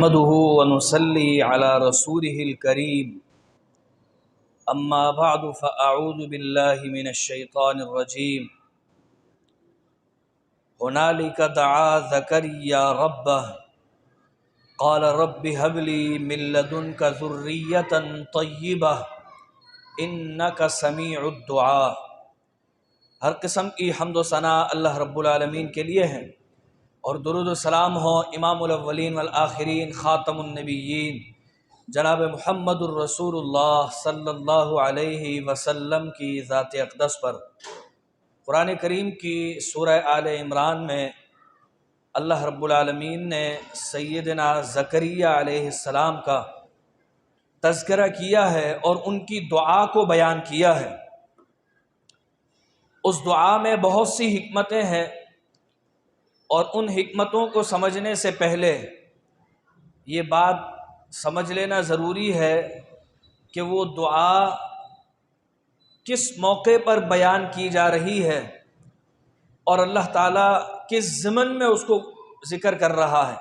نحمده ونصلي على رسوله الكريم أما بعد فأعوذ بالله من الشيطان الرجيم هنالك دعا زكريا ربه قال رب هب لي من لدنك ذرية طيبة إنك سميع الدعاء۔ ہر قسم کی حمد و ثنا اللہ رب العالمین کے لیے ہے، اور درود و سلام ہو امام الاولین والآخرین خاتم النبیین جناب محمد الرسول اللہ صلی اللہ علیہ وسلم کی ذات اقدس پر۔ قرآن کریم کی سورہ آل عمران میں اللہ رب العالمین نے سیدنا زکریا علیہ السلام کا تذکرہ کیا ہے اور ان کی دعا کو بیان کیا ہے۔ اس دعا میں بہت سی حکمتیں ہیں، اور ان حکمتوں کو سمجھنے سے پہلے یہ بات سمجھ لینا ضروری ہے کہ وہ دعا کس موقع پر بیان کی جا رہی ہے اور اللہ تعالیٰ کس ضمن میں اس کو ذکر کر رہا ہے۔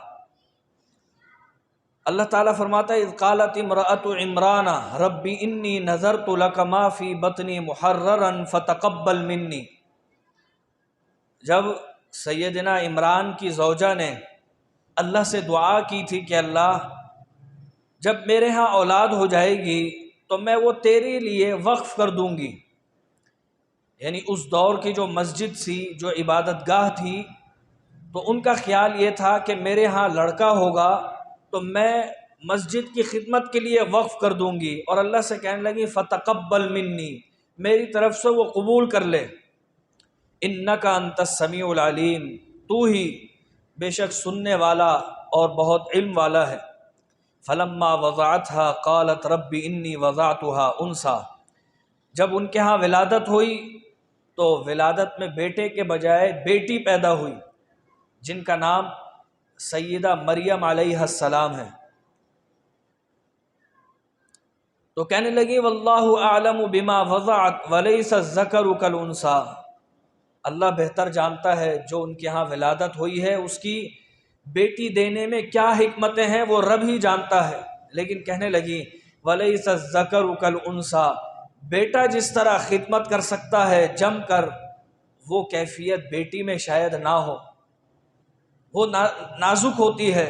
اللہ تعالیٰ فرماتا ہے اذ قالت امرأة عمران رب انی نذرت لک ما فی بطنی محررا فتقبل منی۔ جب سیدنا عمران کی زوجہ نے اللہ سے دعا کی تھی کہ اللہ جب میرے ہاں اولاد ہو جائے گی تو میں وہ تیرے لیے وقف کر دوں گی، یعنی اس دور کی جو مسجد تھی، جو عبادت گاہ تھی، تو ان کا خیال یہ تھا کہ میرے ہاں لڑکا ہوگا تو میں مسجد کی خدمت کے لیے وقف کر دوں گی، اور اللہ سے کہنے لگی فتقبل منی، میری طرف سے وہ قبول کر لے، انک انت السمیع العلیم، تو ہی بے شک سننے والا اور بہت علم والا ہے۔ فلما وضعتها قالت رب انی وضعتها انثی، جب ان کے ہاں ولادت ہوئی تو ولادت میں بیٹے کے بجائے بیٹی پیدا ہوئی، جن کا نام سیدہ مریم علیہ السلام ہے۔ تو کہنے لگی واللہ اعلم بما وضعت ولیس الذکر کالانثی، اللہ بہتر جانتا ہے جو ان کے ہاں ولادت ہوئی ہے اس کی بیٹی دینے میں کیا حکمتیں ہیں، وہ رب ہی جانتا ہے۔ لیکن کہنے لگی ولیس الذکر کالانثی، بیٹا جس طرح خدمت کر سکتا ہے جم کر، وہ کیفیت بیٹی میں شاید نہ ہو، وہ نازک ہوتی ہے،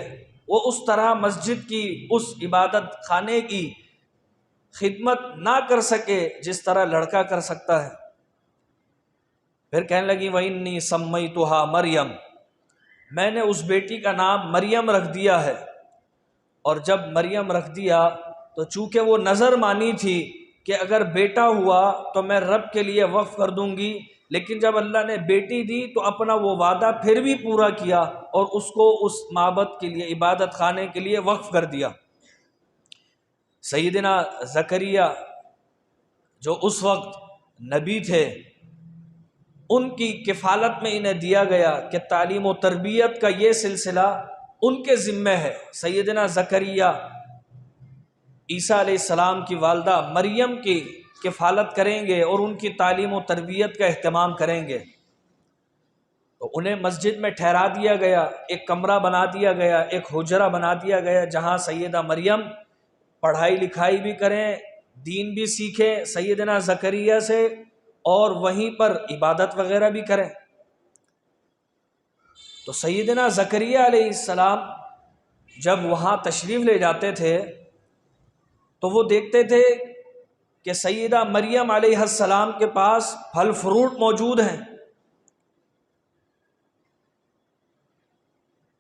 وہ اس طرح مسجد کی اس عبادت خانے کی خدمت نہ کر سکے جس طرح لڑکا کر سکتا ہے۔ پھر کہنے لگی وَإِنِّي سَمَّيْتُهَا مریم، میں نے اس بیٹی کا نام مریم رکھ دیا ہے، اور جب مریم رکھ دیا تو چونکہ وہ نظر مانی تھی کہ اگر بیٹا ہوا تو میں رب کے لیے وقف کر دوں گی، لیکن جب اللہ نے بیٹی دی تو اپنا وہ وعدہ پھر بھی پورا کیا اور اس کو اس معبد کے لیے، عبادت خانے کے لیے وقف کر دیا۔ سیدنا زکریا جو اس وقت نبی تھے، ان کی کفالت میں انہیں دیا گیا کہ تعلیم و تربیت کا یہ سلسلہ ان کے ذمہ ہے۔ سیدنا زکریا عیسیٰ علیہ السلام کی والدہ مریم کی کفالت کریں گے اور ان کی تعلیم و تربیت کا اہتمام کریں گے، تو انہیں مسجد میں ٹھہرا دیا گیا، ایک کمرہ بنا دیا گیا، ایک حجرہ بنا دیا گیا جہاں سیدہ مریم پڑھائی لکھائی بھی کریں، دین بھی سیکھیں سیدنا زکریا سے، اور وہیں پر عبادت وغیرہ بھی کریں۔ تو سیدنا زکریا علیہ السلام جب وہاں تشریف لے جاتے تھے تو وہ دیکھتے تھے کہ سیدہ مریم علیہ السلام کے پاس پھل فروٹ موجود ہیں۔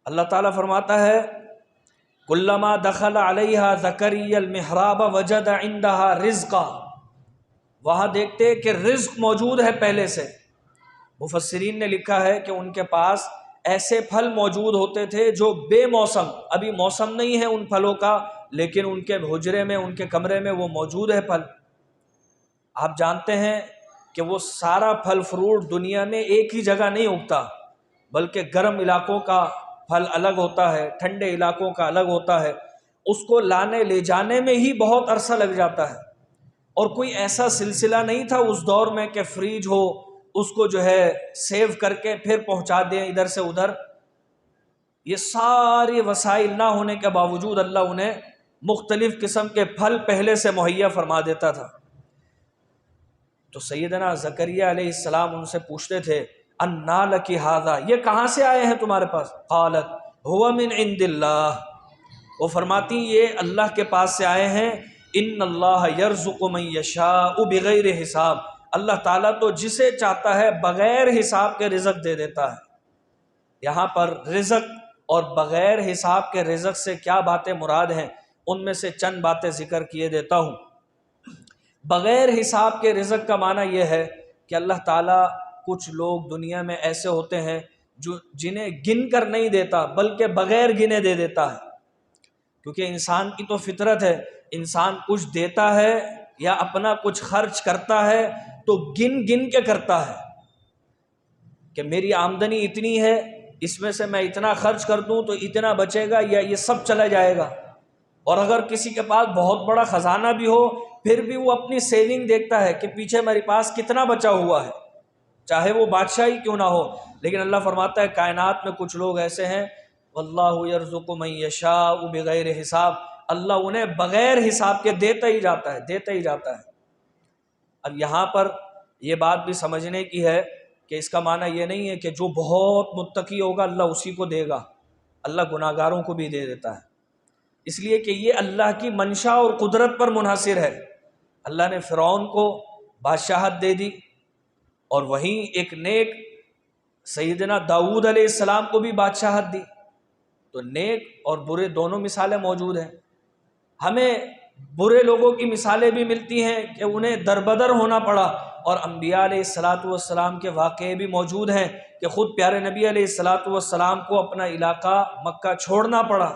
اللہ تعالیٰ فرماتا ہے کلما دخل علیہا زکریا المحراب وجد عندہا رزقا، وہاں دیکھتے کہ رزق موجود ہے پہلے سے۔ مفسرین نے لکھا ہے کہ ان کے پاس ایسے پھل موجود ہوتے تھے جو بے موسم، ابھی موسم نہیں ہے ان پھلوں کا، لیکن ان کے حجرے میں، ان کے کمرے میں وہ موجود ہے پھل۔ آپ جانتے ہیں کہ وہ سارا پھل فروٹ دنیا میں ایک ہی جگہ نہیں اگتا، بلکہ گرم علاقوں کا پھل الگ ہوتا ہے، ٹھنڈے علاقوں کا الگ ہوتا ہے، اس کو لانے لے جانے میں ہی بہت عرصہ لگ جاتا ہے، اور کوئی ایسا سلسلہ نہیں تھا اس دور میں کہ فریج ہو، اس کو جو ہے سیو کر کے پھر پہنچا دیں ادھر سے ادھر۔ یہ سارے وسائل نہ ہونے کے باوجود اللہ انہیں مختلف قسم کے پھل پہلے سے مہیا فرما دیتا تھا۔ تو سیدنا زکریا علیہ السلام ان سے پوچھتے تھے انا لکی ھذا، یہ کہاں سے آئے ہیں تمہارے پاس؟ قالت ھو من عند اللہ، وہ فرماتی یہ اللہ کے پاس سے آئے ہیں۔ ان اللہ یرزق من یشاء بغیر حساب، اللہ تعالیٰ تو جسے چاہتا ہے بغیر حساب کے رزق دے دیتا ہے۔ یہاں پر رزق اور بغیر حساب کے رزق سے کیا باتیں مراد ہیں، ان میں سے چند باتیں ذکر کیے دیتا ہوں۔ بغیر حساب کے رزق کا معنی یہ ہے کہ اللہ تعالیٰ کچھ لوگ دنیا میں ایسے ہوتے ہیں جنہیں گن کر نہیں دیتا بلکہ بغیر گنے دے دیتا ہے، کیونکہ انسان کی تو فطرت ہے، انسان کچھ دیتا ہے یا اپنا کچھ خرچ کرتا ہے تو گن گن کے کرتا ہے کہ میری آمدنی اتنی ہے، اس میں سے میں اتنا خرچ کر دوں تو اتنا بچے گا یا یہ سب چلا جائے گا۔ اور اگر کسی کے پاس بہت بڑا خزانہ بھی ہو پھر بھی وہ اپنی سیونگ دیکھتا ہے کہ پیچھے میرے پاس کتنا بچا ہوا ہے، چاہے وہ بادشاہ ہی کیوں نہ ہو۔ لیکن اللہ فرماتا ہے کائنات میں کچھ لوگ ایسے ہیں واللہ یرزق من یشاء بغیر حساب، اللہ انہیں بغیر حساب کے دیتا ہی جاتا ہے، دیتا ہی جاتا ہے۔ اب یہاں پر یہ بات بھی سمجھنے کی ہے کہ اس کا معنی یہ نہیں ہے کہ جو بہت متقی ہوگا اللہ اسی کو دے گا، اللہ گناہگاروں کو بھی دے دیتا ہے، اس لیے کہ یہ اللہ کی منشا اور قدرت پر منحصر ہے۔ اللہ نے فرعون کو بادشاہت دے دی اور وہیں ایک نیک سیدنا داؤد علیہ السلام کو بھی بادشاہت دی، تو نیک اور برے دونوں مثالیں موجود ہیں۔ ہمیں برے لوگوں کی مثالیں بھی ملتی ہیں کہ انہیں دربدر ہونا پڑا، اور انبیاء علیہ السلام کے واقعے بھی موجود ہیں کہ خود پیارے نبی علیہ السلام کو اپنا علاقہ مکہ چھوڑنا پڑا،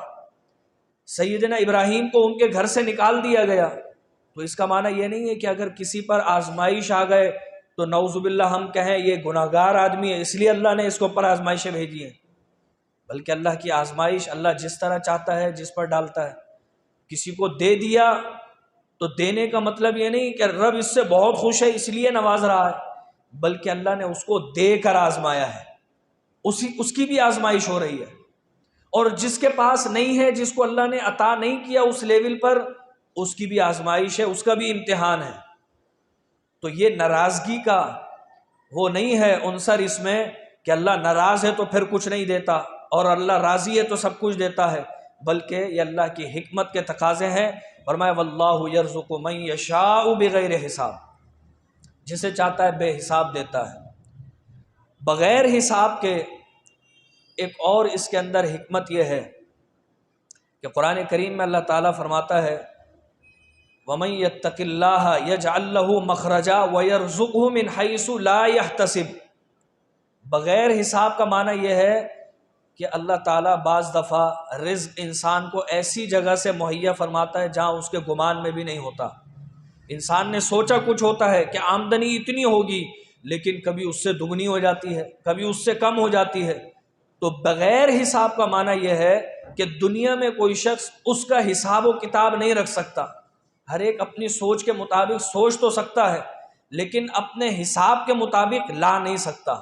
سیدنا ابراہیم کو ان کے گھر سے نکال دیا گیا۔ تو اس کا معنی یہ نہیں ہے کہ اگر کسی پر آزمائش آ گئے تو نعوذ باللہ ہم کہیں یہ گناہگار آدمی ہے اس لیے اللہ نے اس کے اوپر آزمائشیں بھیجی ہیں، بلکہ اللہ کی آزمائش اللہ جس طرح چاہتا ہے جس پر ڈالتا ہے۔ کسی کو دے دیا تو دینے کا مطلب یہ نہیں کہ رب اس سے بہت خوش ہے اس لیے نواز رہا ہے، بلکہ اللہ نے اس کو دے کر آزمایا ہے، اس کی بھی آزمائش ہو رہی ہے۔ اور جس کے پاس نہیں ہے، جس کو اللہ نے عطا نہیں کیا اس لیول پر، اس کی بھی آزمائش ہے، اس کا بھی امتحان ہے۔ تو یہ ناراضگی کا وہ نہیں ہے عنصر اس میں کہ اللہ ناراض ہے تو پھر کچھ نہیں دیتا اور اللہ راضی ہے تو سب کچھ دیتا ہے، بلکہ یہ اللہ کی حکمت کے تقاضے ہیں۔ فرمایا واللہ یرزق من یشاء بغیر حساب، جسے چاہتا ہے بے حساب دیتا ہے بغیر حساب کے۔ ایک اور اس کے اندر حکمت یہ ہے کہ قرآن کریم میں اللہ تعالیٰ فرماتا ہے وَمَن يَتَّقِ اللَّهَ يَجْعَل لَّهُ مَخْرَجًا وَيَرْزُقْهُ مِنْ حَيْثُ لَا يَحْتَسِبُ۔ بغیر حساب کا معنی یہ ہے کہ اللہ تعالیٰ بعض دفعہ رزق انسان کو ایسی جگہ سے مہیا فرماتا ہے جہاں اس کے گمان میں بھی نہیں ہوتا۔ انسان نے سوچا کچھ ہوتا ہے کہ آمدنی اتنی ہوگی، لیکن کبھی اس سے دگنی ہو جاتی ہے، کبھی اس سے کم ہو جاتی ہے۔ تو بغیر حساب کا معنی یہ ہے کہ دنیا میں کوئی شخص اس کا حساب و کتاب نہیں رکھ سکتا۔ ہر ایک اپنی سوچ کے مطابق سوچ تو سکتا ہے لیکن اپنے حساب کے مطابق لا نہیں سکتا۔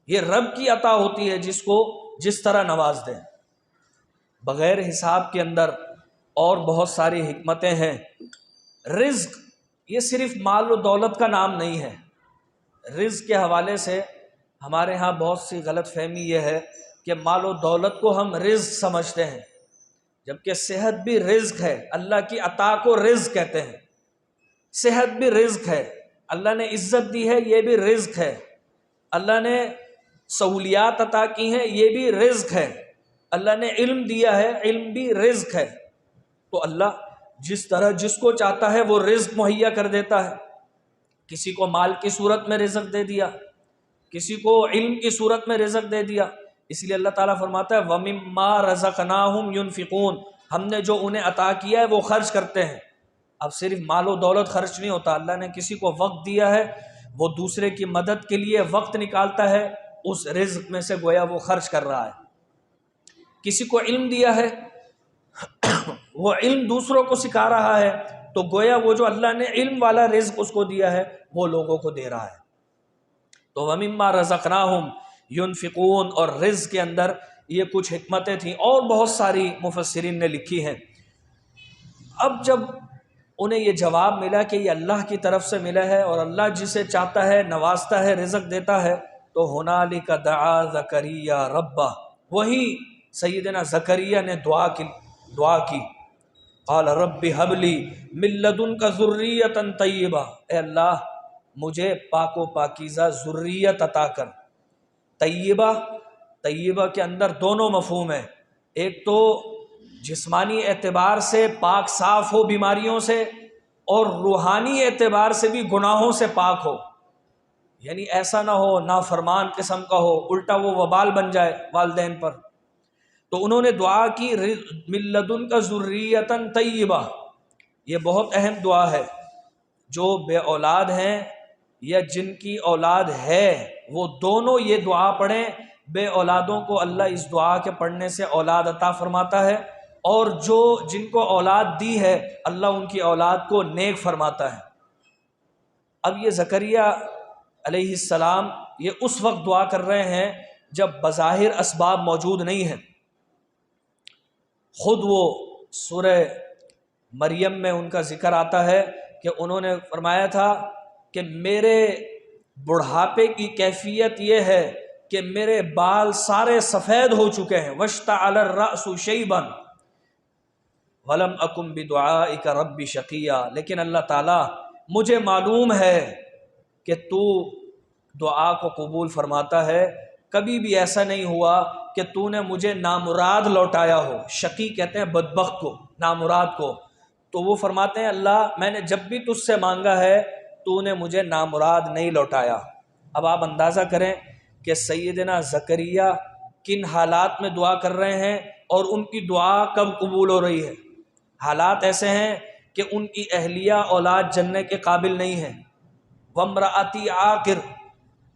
یہ رب کی عطا ہوتی ہے جس کو جس طرح نواز دیں۔ بغیر حساب کے اندر اور بہت ساری حکمتیں ہیں۔ رزق یہ صرف مال و دولت کا نام نہیں ہے۔ رزق کے حوالے سے ہمارے ہاں بہت سی غلط فہمی یہ ہے کہ مال و دولت کو ہم رزق سمجھتے ہیں، جبکہ صحت بھی رزق ہے۔ اللہ کی عطا کو رزق کہتے ہیں۔ صحت بھی رزق ہے، اللہ نے عزت دی ہے، یہ بھی رزق ہے۔ اللہ نے سہولیات عطا کی ہیں، یہ بھی رزق ہے۔ اللہ نے علم دیا ہے، علم بھی رزق ہے۔ تو اللہ جس طرح جس کو چاہتا ہے وہ رزق مہیا کر دیتا ہے۔ کسی کو مال کی صورت میں رزق دے دیا، کسی کو علم کی صورت میں رزق دے دیا۔ اس لیے اللہ تعالیٰ فرماتا ہے وَمِمَّا رَزَقْنَاهُمْ يُنْفِقُونَ، ہم نے جو انہیں عطا کیا ہے وہ خرچ کرتے ہیں۔ اب صرف مال و دولت خرچ نہیں ہوتا، اللہ نے کسی کو وقت دیا ہے، وہ دوسرے کی مدد کے لیے وقت نکالتا ہے، اس رزق میں سے گویا وہ خرچ کر رہا ہے۔ کسی کو علم دیا ہے، وہ علم دوسروں کو سکھا رہا ہے، تو گویا وہ جو اللہ نے علم والا رزق اس کو دیا ہے وہ لوگوں کو دے رہا ہے۔ تو وَمِمَّا رَزَقْنَاهُمْ يُنْفِقُونَ، اور رزق کے اندر یہ کچھ حکمتیں تھیں، اور بہت ساری مفسرین نے لکھی ہیں۔ اب جب انہیں یہ جواب ملا کہ یہ اللہ کی طرف سے ملا ہے اور اللہ جسے چاہتا ہے نوازتا ہے، رزق دیتا ہے، تو ہنالک دعا زکریا ربہ، وہی سیدنا زکریا نے دعا کی قال رب ہب لی من لدنک ذریۃ طیبہ، اے اللہ مجھے پاک و پاکیزہ ذریت عطا کر۔ طیبہ کے اندر دونوں مفہوم ہیں، ایک تو جسمانی اعتبار سے پاک صاف ہو بیماریوں سے، اور روحانی اعتبار سے بھی گناہوں سے پاک ہو، یعنی ایسا نہ ہو نافرمان قسم کا ہو، الٹا وہ وبال بن جائے والدین پر۔ تو انہوں نے دعا کی من لدنک ذریۃ طیبہ، یہ بہت اہم دعا ہے۔ جو بے اولاد ہیں یا جن کی اولاد ہے وہ دونوں یہ دعا پڑھیں، بے اولادوں کو اللہ اس دعا کے پڑھنے سے اولاد عطا فرماتا ہے، اور جن کو اولاد دی ہے اللہ ان کی اولاد کو نیک فرماتا ہے۔ اب یہ زکریا علیہ السلام یہ اس وقت دعا کر رہے ہیں جب بظاہر اسباب موجود نہیں ہیں۔ خود وہ سورہ مریم میں ان کا ذکر آتا ہے کہ انہوں نے فرمایا تھا کہ میرے بڑھاپے کی کیفیت یہ ہے کہ میرے بال سارے سفید ہو چکے ہیں، واشتعل الرأس شیبا ولم اکن بدعائک رب شقیا، لیکن اللہ تعالیٰ مجھے معلوم ہے کہ تو دعا کو قبول فرماتا ہے، کبھی بھی ایسا نہیں ہوا کہ تو نے مجھے نامراد لوٹایا ہو۔ شقی کہتے ہیں بدبخت کو، نامراد کو۔ تو وہ فرماتے ہیں اللہ میں نے جب بھی تجھ سے مانگا ہے تو نے مجھے نامراد نہیں لوٹایا۔ اب آپ اندازہ کریں کہ سیدنا زکریہ کن حالات میں دعا کر رہے ہیں اور ان کی دعا کب قبول ہو رہی ہے۔ حالات ایسے ہیں کہ ان کی اہلیہ اولاد جننے کے قابل نہیں ہے۔ وامرأتی عاقر،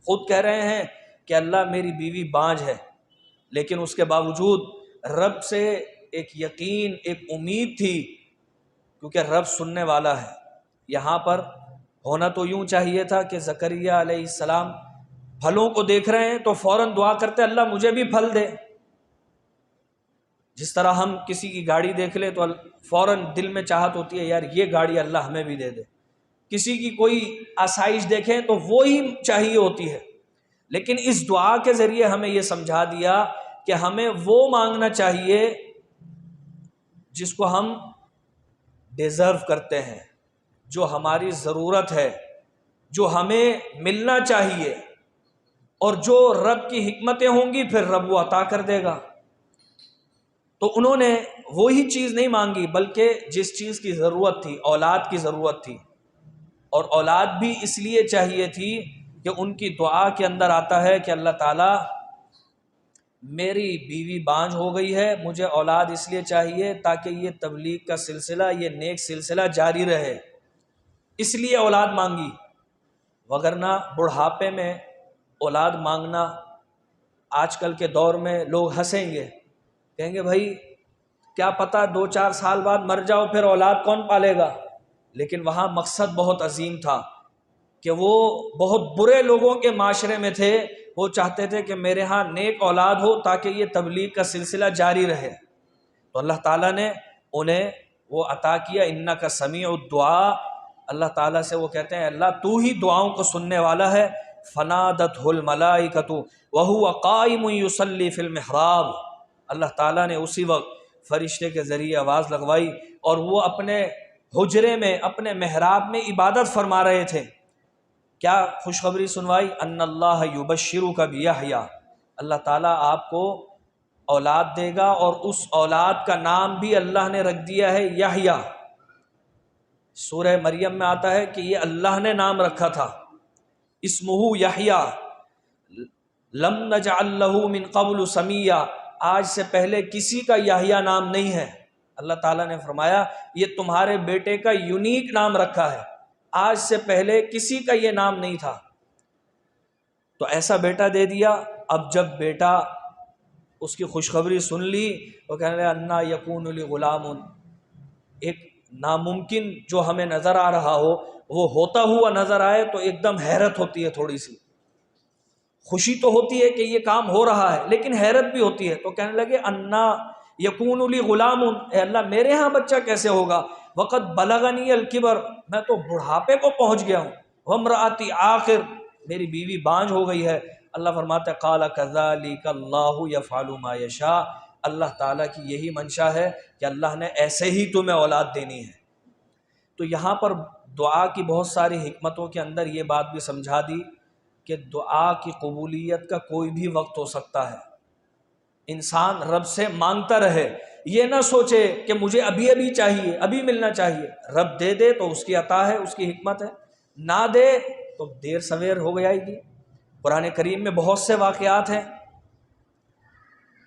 خود کہہ رہے ہیں کہ اللہ میری بیوی بانجھ ہے، لیکن اس کے باوجود رب سے ایک یقین، ایک امید تھی، کیونکہ رب سننے والا ہے۔ یہاں پر ہونا تو یوں چاہیے تھا کہ زکریہ علیہ السلام پھلوں کو دیکھ رہے ہیں تو فوراً دعا کرتے اللہ مجھے بھی پھل دے۔ جس طرح ہم کسی کی گاڑی دیکھ لیں تو فوراً دل میں چاہت ہوتی ہے یار یہ گاڑی اللہ ہمیں بھی دے دے، کسی کی کوئی آسائش دیکھیں تو وہی چاہیے ہوتی ہے۔ لیکن اس دعا کے ذریعے ہمیں یہ سمجھا دیا کہ ہمیں وہ مانگنا چاہیے جس کو ہم ڈیزرو کرتے ہیں، جو ہماری ضرورت ہے، جو ہمیں ملنا چاہیے، اور جو رب کی حکمتیں ہوں گی پھر رب وہ عطا کر دے گا۔ تو انہوں نے وہی چیز نہیں مانگی بلکہ جس چیز کی ضرورت تھی، اولاد کی ضرورت تھی، اور اولاد بھی اس لیے چاہیے تھی کہ ان کی دعا کے اندر آتا ہے کہ اللہ تعالیٰ میری بیوی بانجھ ہو گئی ہے، مجھے اولاد اس لیے چاہیے تاکہ یہ تبلیغ کا سلسلہ، یہ نیک سلسلہ جاری رہے، اس لیے اولاد مانگی۔ وگرنہ بڑھاپے میں اولاد مانگنا، آج کل کے دور میں لوگ ہنسیں گے، کہیں گے بھائی کیا پتہ 2-4 سال بعد مر جاؤ پھر اولاد کون پالے گا۔ لیکن وہاں مقصد بہت عظیم تھا کہ وہ بہت برے لوگوں کے معاشرے میں تھے، وہ چاہتے تھے کہ میرے ہاں نیک اولاد ہو تاکہ یہ تبلیغ کا سلسلہ جاری رہے۔ تو اللہ تعالیٰ نے انہیں وہ عطا کیا۔ انک سمیع الدعاء، اللہ تعالیٰ سے وہ کہتے ہیں اللہ تو ہی دعاؤں کو سننے والا ہے۔ فنادتہ الملائکۃ وہو قائم یصلی فی المحراب، اللہ تعالیٰ نے اسی وقت فرشتے کے ذریعے آواز لگوائی اور وہ اپنے حجرے میں، اپنے محراب میں عبادت فرما رہے تھے۔ کیا خوشخبری سنوائی؟ ان اللہ یبشرک بیحییٰ، اللہ تعالیٰ آپ کو اولاد دے گا، اور اس اولاد کا نام بھی اللہ نے رکھ دیا ہے یحییٰ۔ سورہ مریم میں آتا ہے کہ یہ اللہ نے نام رکھا تھا، اسمہ یحییٰ لم نجعل لہ من قبل سمیہ، آج سے پہلے کسی کا یحییٰ نام نہیں ہے۔ اللہ تعالیٰ نے فرمایا یہ تمہارے بیٹے کا یونیک نام رکھا ہے، آج سے پہلے کسی کا یہ نام نہیں تھا۔ تو ایسا بیٹا دے دیا۔ اب جب بیٹا اس کی خوشخبری سن لی وہ کہنے لگا انا یکون لی غلام، ایک ناممکن جو ہمیں نظر آ رہا ہو وہ ہوتا ہوا نظر آئے تو ایک دم حیرت ہوتی ہے تھوڑی سی۔ خوشی تو ہوتی ہے کہ یہ کام ہو رہا ہے، لیکن حیرت بھی ہوتی ہے۔ تو کہنے لگے انا یکون لی غلام، اے اللہ میرے ہاں بچہ کیسے ہوگا، وقت بلغنی الکبر، میں تو بڑھاپے کو پہنچ گیا ہوں، وامرأتی آخر، میری بیوی بانجھ ہو گئی ہے۔ اللہ فرماتا ہے قال کذالک اللہ یفعل ما یشاء، اللہ تعالیٰ کی یہی منشا ہے کہ اللہ نے ایسے ہی تمہیں اولاد دینی ہے۔ تو یہاں پر دعا کی بہت ساری حکمتوں کے اندر یہ بات بھی سمجھا دی کہ دعا کی قبولیت کا کوئی بھی وقت ہو سکتا ہے۔ انسان رب سے مانگتا رہے، یہ نہ سوچے کہ مجھے ابھی ابھی چاہیے، ابھی ملنا چاہیے۔ رب دے دے تو اس کی عطا ہے، اس کی حکمت ہے، نہ دے تو دیر سویر ہو جائے گی۔ قرآن کریم میں بہت سے واقعات ہیں۔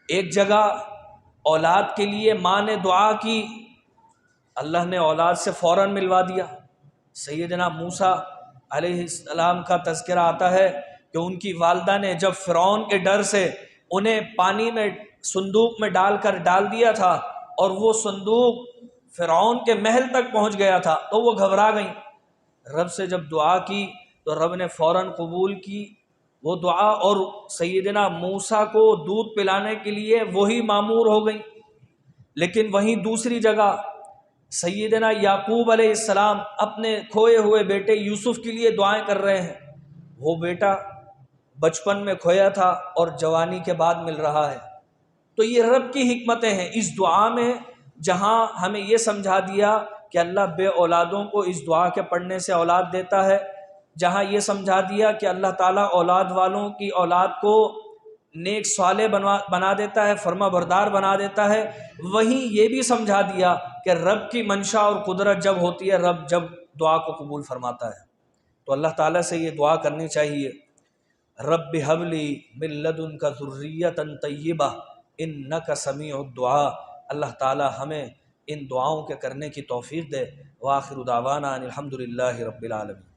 ایک جگہ اولاد کے لیے ماں نے دعا کی، اللہ نے اولاد سے فوراً ملوا دیا۔ سیدنا موسیٰ علیہ السلام کا تذکرہ آتا ہے کہ ان کی والدہ نے جب فرعون کے ڈر سے انہیں پانی میں صندوق میں ڈال کر ڈال دیا تھا اور وہ صندوق فرعون کے محل تک پہنچ گیا تھا تو وہ گھبرا گئیں۔ رب سے جب دعا کی تو رب نے فوراً قبول کی وہ دعا، اور سیدنا موسیٰ کو دودھ پلانے کے لیے وہی مامور ہو گئیں۔ لیکن وہیں دوسری جگہ سیدنا یعقوب علیہ السلام اپنے کھوئے ہوئے بیٹے یوسف کے لیے دعائیں کر رہے ہیں، وہ بیٹا بچپن میں کھویا تھا اور جوانی کے بعد مل رہا ہے۔ تو یہ رب کی حکمتیں ہیں اس دعا میں، جہاں ہمیں یہ سمجھا دیا کہ اللہ بے اولادوں کو اس دعا کے پڑھنے سے اولاد دیتا ہے، جہاں یہ سمجھا دیا کہ اللہ تعالیٰ اولاد والوں کی اولاد کو نیک صالح بنا دیتا ہے، فرما بردار بنا دیتا ہے، وہیں یہ بھی سمجھا دیا کہ رب کی منشا اور قدرت جب ہوتی ہے، رب جب دعا کو قبول فرماتا ہے۔ تو اللہ تعالیٰ سے یہ دعا کرنی چاہیے، رب ھب لی من لدنک ذریۃ طیبہ انک سمیع الدعاء۔ اللہ تعالیٰ ہمیں ان دعاؤں کے کرنے کی توفیق دے۔ وآخر دعوانا ان الحمد للہ رب العالمین۔